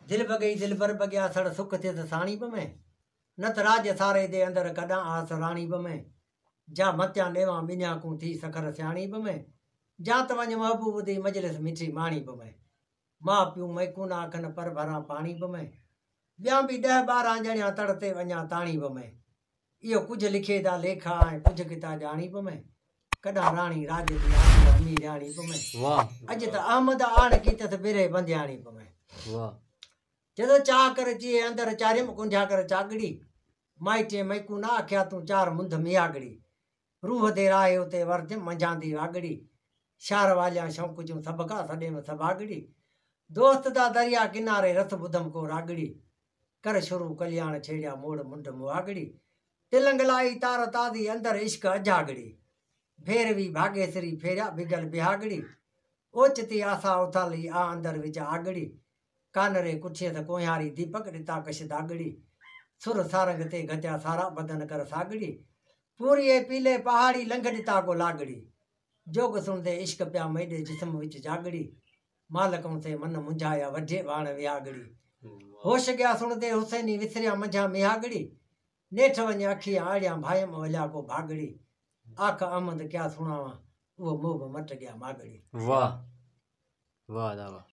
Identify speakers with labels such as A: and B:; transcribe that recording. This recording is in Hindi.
A: दिल बगई दिल पर बगिया सड़ सुख थे साणी बमे नत राज सारे दे अंदर कदा आस राणी बमे जा मत्या नेवा बिन्या को थी सखर स्याणी बमे जा तवंज महबूब दी मजलिस मिठी माणी बमे मां प्यू मैकूना अखन पर भरा पानी बमे ॿिया बि 10-12 ॼणिया तड़ते वञा ताणी बमे इहो कुझु लिखे दा लेखा ऐं कुझु किता ॼाणी बमे कॾहिं राणी राज दी अमी ॼाणी बमे
B: वाह
A: अॼु त अहमद आण की त बिरे बंदियाणी बमे
B: वाह
A: जदो चाह कर जिए अंदर चारिम कुंझा कर चागड़ी माइटे मैकूना आख्या तू चार मुंद मियागड़ी रूह दे राहे उते वर्ज मंझांदी वागड़ी शार वालिया शौक जूं सबका सॾे में सभागड़ी दोस्त दा दरिया किनारे रस बुधम को रागड़ी कर शुरू कल्याण छेड़िया मोड़ मुंड मुआगड़ी तिलंग लाई तार तादी अंदर इश्क अजागड़ी फेरवी भागेसरी फेरिया बिगल बिहागड़ी ओचती आसा उथाली आ अंदर विच आगड़ी कानरे कुठियत कोहारी दीपक ॾिता कश दागड़ी सुर सारंग ते गत्या सारा बदन कर सागड़ी पूरी पीले पहाड़ी लंघ ॾिता को लागड़ी जोग सुनदे इश्क पिया मेडे जिस्म विच जागड़ी मालकों से मन मुंझाया वढे वाण वियागड़ी होश गया सुनदे हुसैनी विसरिया मंझा मिहागड़ी नेठ वञ अखी आड़िया भायम वलिया को भागड़ी आख अहमद क्या सुनावा वो मोह मट गया मागड़ी
B: वाह वाह दावा।